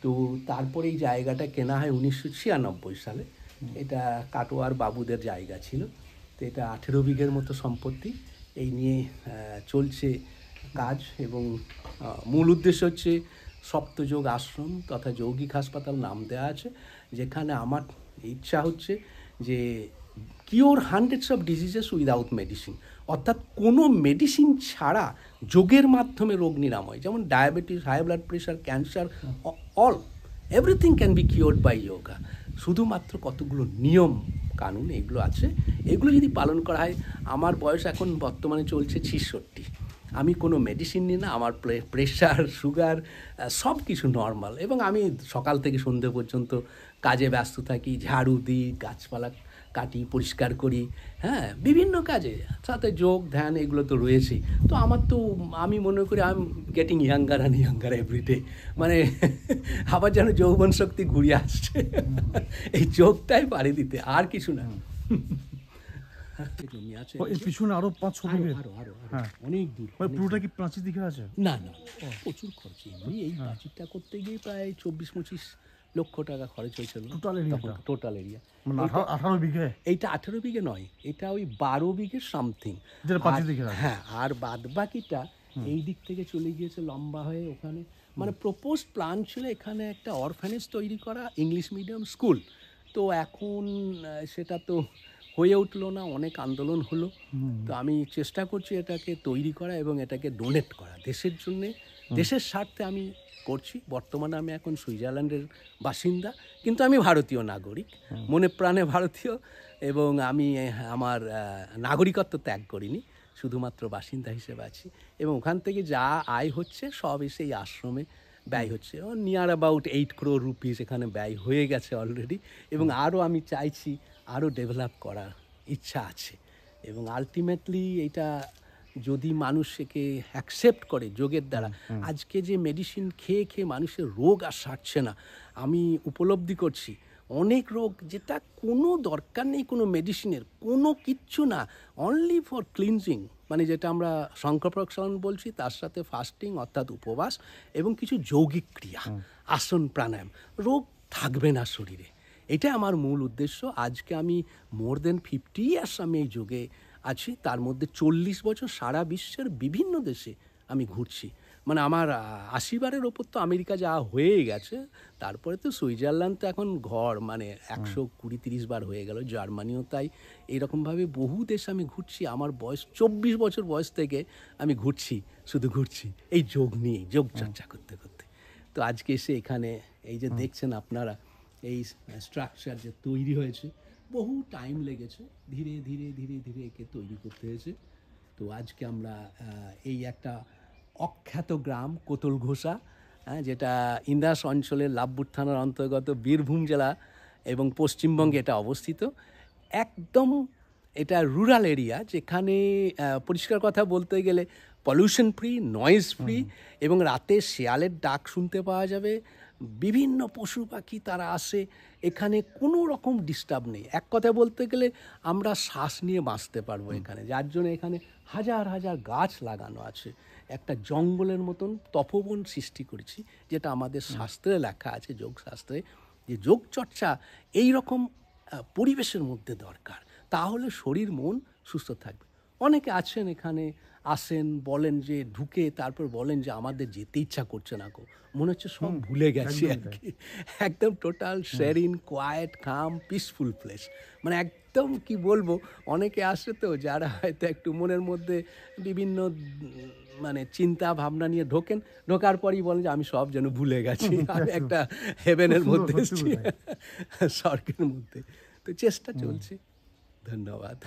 তো তারপরে এই জায়গাটা কেনা হয় 1996 সালে। এটা কাটোয়ার বাবুদের জায়গা ছিল। তো এটা 18 বিঘের মতো সম্পত্তি। এই নিয়ে চলছে কাজ, এবং মূল উদ্দেশ্য হচ্ছে সপ্তযোগ আশ্রম তথা যৌগিক হাসপাতাল নাম দেওয়া আছে, যেখানে আমার ইচ্ছা হচ্ছে যে cure hundreds of diseases without medicine, অর্থাৎ কোনো মেডিসিন ছাড়া যোগের মাধ্যমে রোগ নিরাময়, যেমন diabetes, high blood pressure, cancer, all everything can be cured by yoga. শুধুমাত্র কতগুলো নিয়ম কানুন এগুলো আছে, এগুলো যদি পালন করা হয়। আমার বয়স এখন বর্তমানে চলছে 66। আমি কোনো মেডিসিন নিই না, আমার প্রেশার, সুগার সব কিছু নর্মাল, এবং আমি সকাল থেকে সন্ধ্যে পর্যন্ত কাজে ব্যস্ত থাকি, ঝাড়ু দিই, গাছপালা কাটি, পরিষ্কার করি, হ্যাঁ, বিভিন্ন কাজে, সাথে যোগ ধ্যান এগুলো তো রয়েছেই। তো আমার তো, আমি মনে করি I am getting younger and younger every day, মানে আবার যেন যৌবন শক্তি ঘুরিয়ে আসছে এই যোগটাই পাড়ি দিতে, আর কিছু না। পিছনে আরো 5-6 বিঘে, অনেক দূর। পুরোটা কি প্রাচীর দিকে আছে? না না, প্রচুর খরচ। এমনি এই প্রাচীরটা করতে গিয়ে প্রায় 24-25 লক্ষ টাকা খরচ হয়েছিল টোটাল এরিয়া। 18 বিঘে? এইটা 18 বিঘে নয়, এটা ওই 12 বিঘে সামথিং। হ্যাঁ, আর বাদ বাকিটা এই দিক থেকে চলে গিয়েছে লম্বা হয়ে ওখানে। মানে প্রপোজ প্ল্যান ছিল এখানে একটা অরফ্যানেজ তৈরি করা, ইংলিশ মিডিয়াম স্কুল। তো এখন সেটা তো হয়ে উঠলো না, অনেক আন্দোলন হলো। তো আমি চেষ্টা করছি এটাকে তৈরি করা এবং এটাকে ডোনেট করা দেশের জন্যে, দেশের স্বার্থে আমি করছি। বর্তমানে আমি এখন সুইজারল্যান্ডের বাসিন্দা, কিন্তু আমি ভারতীয় নাগরিক, মনে প্রাণে ভারতীয়, এবং আমি আমার নাগরিকত্ব ত্যাগ করিনি, শুধুমাত্র বাসিন্দা হিসেবে আছি। এবং ওখান থেকে যা আয় হচ্ছে সব এসে এই আশ্রমে ব্যয় হচ্ছে। নিয়ার অ্যাবাউট 8 crore রুপিস এখানে ব্যয় হয়ে গেছে অলরেডি, এবং আরও আমি চাইছি আরও ডেভেলপ করার ইচ্ছা আছে। এবং আলটিমেটলি এটা যদি মানুষ একে অ্যাকসেপ্ট করে যোগের দ্বারা, আজকে যে মেডিসিন খেয়ে খেয়ে মানুষের রোগ আর সারছে না, আমি উপলব্ধি করছি অনেক রোগ যেটা কোনো দরকার নেই কোনো মেডিসিনের, কোনো কিচ্ছু না, অনলি ফর ক্লিনজিং, মানে যেটা আমরা শঙ্কর প্রক্ষালন বলছি, তার সাথে ফাস্টিং অর্থাৎ উপবাস এবং কিছু যৌগিক ক্রিয়া, আসন প্রাণায়াম, রোগ থাকবে না শরীরে। এটা আমার মূল উদ্দেশ্য। আজকে আমি মোর দেন 50 ইয়ার্স আমি এই যোগে আছি, তার মধ্যে 40 বছর সারা বিশ্বের বিভিন্ন দেশে আমি ঘুরছি। মানে আমার 80 বারের ওপর তো আমেরিকা যাওয়া হয়ে গেছে, তারপরে তো সুইজারল্যান্ড তো এখন ঘর, মানে 120-30 বার হয়ে গেল, জার্মানিও তাই। এইরকমভাবে বহু দেশ আমি ঘুরছি। আমার বয়স 24 বছর বয়স থেকে আমি ঘুরছি, শুধু ঘুরছি এই যোগ নিয়ে, যোগ চর্চা করতে করতে। তো আজকে এসে এখানে এই যে দেখছেন আপনারা, এই স্ট্রাকচার যে তৈরি হয়েছে, বহু টাইম লেগেছে, ধীরে ধীরে ধীরে ধীরে একে তৈরি করতে হয়েছে। তো আজকে আমরা এই একটা অখ্যাত গ্রাম কোতলঘোষা, যেটা ইন্দাস অঞ্চলের লাভপুর থানার অন্তর্গত বীরভূম জেলা এবং পশ্চিমবঙ্গে এটা অবস্থিত। একদম এটা রুরাল এরিয়া, যেখানে পরিষ্কার কথা বলতে গেলে পলিউশন ফ্রি, নয়েজ ফ্রি, এবং রাতে শেয়ালের ডাক শুনতে পাওয়া যাবে, বিভিন্ন পশু পাখি তারা আসে, এখানে কোনো রকম ডিস্টার্ব নেই। এক কথায় বলতে গেলে আমরা শ্বাস নিয়ে বাঁচতে পারবো এখানে, যার জন্য এখানে হাজার হাজার গাছ লাগানো আছে, একটা জঙ্গলের মতন তপবন সৃষ্টি করেছি, যেটা আমাদের শাস্ত্রে লেখা আছে, যোগ শাস্ত্রে, যে যোগ চর্চা এই রকম পরিবেশের মধ্যে দরকার, তাহলে শরীর মন সুস্থ থাকবে। অনেকে আছেন এখানে, আসেন, বলেন যে ঢুকে তারপর বলেন যে আমাদের যেতে ইচ্ছা করছে না, মনে হচ্ছে সব ভুলে গেছি আর কি। একদম টোটাল সেরিন, কোয়াইট, কাম, পিসফুল প্লেস, মানে একদম কি বলবো, অনেকে আসে তো যারা হয়তো একটু মনের মধ্যে বিভিন্ন মানে চিন্তা ভাবনা নিয়ে ঢোকেন, ঢোকার পরই বলেন যে আমি সব যেন ভুলে গেছি, আমি একটা হেভেনের মধ্যে এসেছি, স্বর্গের মধ্যে। তো চেষ্টা চলছে। ধন্যবাদ।